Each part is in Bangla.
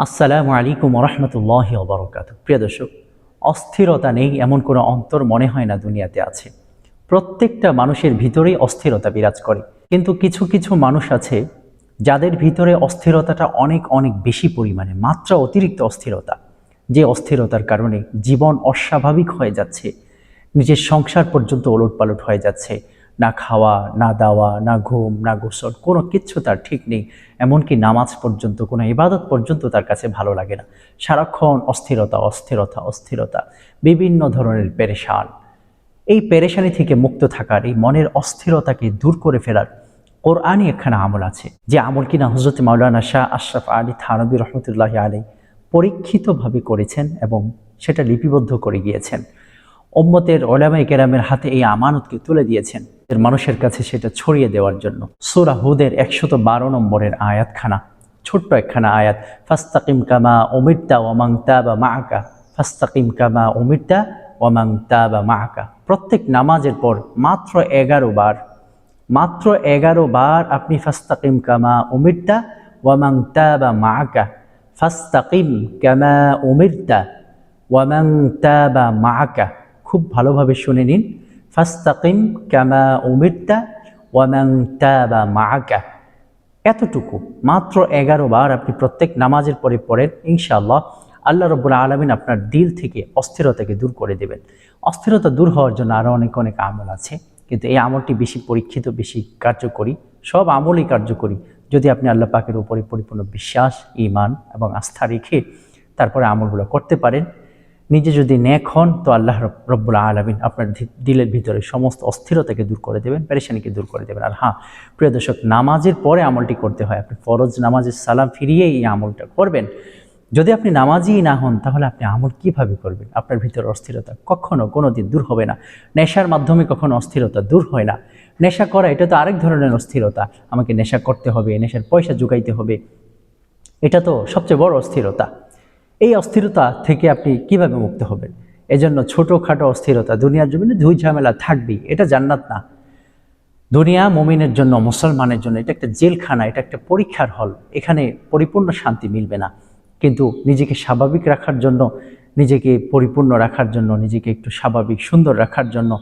আসসালামু আলাইকুম রহমতুল্লাহি ওয়া বারাকাতুহু। প্রিয় দর্শক, অস্থিরতা নেই এমন কোনো অন্তর মনে হয় না দুনিয়াতে আছে। প্রত্যেকটা মানুষের ভিতরেই অস্থিরতা বিরাজ করে, কিন্তু কিছু কিছু মানুষ আছে যাদের ভিতরে অস্থিরতাটা অনেক অনেক বেশি পরিমাণে, মাত্রা অতিরিক্ত অস্থিরতা, যে অস্থিরতার কারণে জীবন অস্বাভাবিক হয়ে যাচ্ছে, নিজের সংসার পর্যন্ত ওলটপালট হয়ে যাচ্ছে। না খাওয়া, না দাওয়া, না ঘুম, না গোসল, কোনো কিচ্ছু তার ঠিক নেই। এমনকি নামাজ পর্যন্ত, কোনো ইবাদত পর্যন্ত তার কাছে ভালো লাগে না। সারাক্ষণ অস্থিরতা অস্থিরতা অস্থিরতা, বিভিন্ন ধরনের পেরেশান। এই পেরেশানি থেকে মুক্ত থাকার, এই মনের অস্থিরতাকে দূর করে ফেলার কোরআনই একখানা আমল আছে, যে আমল কিনা হযরত মাওলানা শাহ আশরাফ আলী থানভী রহমতুল্লাহি আলাইহি পরীক্ষিতভাবে করেছেন এবং সেটা লিপিবদ্ধ করে গিয়েছেন। উম্মতের উলামায়ে কেরামের হাতে এই আমানতকে তুলে দিয়েছেন মানুষের কাছে সেটা ছড়িয়ে দেওয়ার জন্য। সূরা হুদের 112 নম্বরের আয়াতখানা, ছোট্ট একখানা আয়াত, ফাস্তাকিম কামা উমিরতা ওয়া মান তাবা মাআকা, ফাস্তাকিম কামা উমিরতা ওয়া মান তাবা মাআকা। প্রত্যেক নামাজের পর মাত্র 11 বার আপনি ফাস্তাকিম কামা উমিরতা ওয়া মান তাবা মাআকা, ফাস্তাকিম কামা উমিরতা ওয়া মান তাবা মাআকা। খুব ভালোভাবে শুনে নিন, ফাস্তাকিম কামা উমিরতা ওয়া মান তাবা মাআকা। এতটুকু মাত্র 11 বার আপনি প্রত্যেক নামাজের পরে পড়েন, ইনশাআল্লাহ আল্লাহ রাব্বুল আলামিন আপনার দিল থেকে অস্থিরতাকে দূর করে দেবেন। অস্থিরতা দূর হওয়ার জন্য আরও অনেক অনেক আমল আছে, কিন্তু এই আমলটি বেশি পরীক্ষিত, বেশি কার্যকরী। সব আমলই কার্যকরী যদি আপনি আল্লাহ পাকের উপরে পরিপূর্ণ বিশ্বাস, ঈমান এবং আস্থা রেখে তারপরে আমলগুলো করতে পারেন। নিজে যদি নেক হন তো আল্লাহ রব্বুল আলামিন আপনার দিলের ভিতরে সমস্ত অস্থিরতাকে দূর করে দেবেন, পেরেশানিকে দূর করে দেবেন। আর হ্যাঁ প্রিয় দর্শক, নামাজের পরে আমলটি করতে হয়। আপনি ফরজ নামাজের সালাম ফিরিয়ে এই আমলটা করবেন। যদি আপনি নামাজই না হন তাহলে আপনি আমল কিভাবে করবেন? আপনার ভিতরে অস্থিরতা কখনো কোনোদিন দূর হবে না। নেশার মাধ্যমে কখনো অস্থিরতা দূর হয় না। নেশা করা এটা তো আরেক ধরনের অস্থিরতা। আমাকে নেশা করতে হবে, নেশার পয়সা জোগাইতে হবে, এটা তো সবচেয়ে বড় অস্থিরতা। এই অস্থিরতা থেকে আপনি কিভাবে মুক্ত হবেন? এজন্য ছোটোখাটো অস্থিরতা দুনিয়ার জমিনে ধুই ঝামেলা থাকবেই, এটা জান্নাত না। দুনিয়া মুমিনের জন্য, মুসলমানের জন্য এটা একটা জেলখানা, এটা একটা পরীক্ষার হল। এখানে পরিপূর্ণ শান্তি মিলবে না। কিন্তু নিজেকে স্বাভাবিক রাখার জন্য, নিজেকে পরিপূর্ণ রাখার জন্য, নিজেকে একটু স্বাভাবিক সুন্দর রাখার জন্য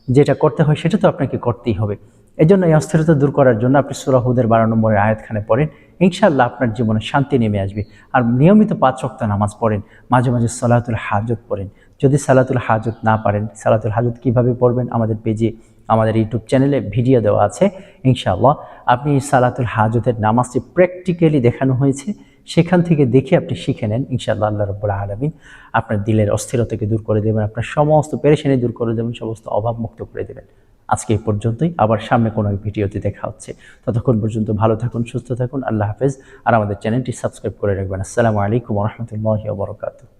যেটা করতে হয় সেটা তো আপনাকে করতেই হবে। এজন্য এই অস্থিরতা দূর করার জন্য আপনি সূরা হুদের 12 নম্বরের আয়াতখানে পড়েন, ইনশাআল্লাহ আপনার জীবনে শান্তি নেমে আসবে। আর নিয়মিত 5 ওয়াক্ত নামাজ পড়েন, মাঝে মাঝে সালাতুল হাজত পড়েন। যদি সালাতুল হাজত না পারেন, সালাতুল হাজত কিভাবে পড়বেন আমাদের পেজে, আমাদের ইউটিউব চ্যানেলে ভিডিও দেওয়া আছে। ইনশাআল্লাহ আপনি সালাতুল হাজতের নামাজটি প্র্যাকটিক্যালি দেখানো হয়েছে, সেখান থেকে দেখে আপনি শিখে নেন। ইনশাআল্লাহ আল্লাহ রাব্বুল আলামিন আপনার দিলের অস্থিরতাকে দূর করে দেবেন, আপনার সমস্ত পেরেশানি দূর করে দেবেন, সমস্ত অভাব মুক্ত করে দেবেন। আজকে এই পর্যন্তই, আবার সামনে কোনো ভিডিওতে দেখা হচ্ছে। ততক্ষণ পর্যন্ত ভালো থাকুন, সুস্থ থাকুন। আল্লাহ হাফেজ। আর আমাদের চ্যানেলটি সাবস্ক্রাইব করে রাখবেন। আসসালামু আলাইকুম ওয়া রাহমাতুল্লাহি ওয়া বারাকাতুহু।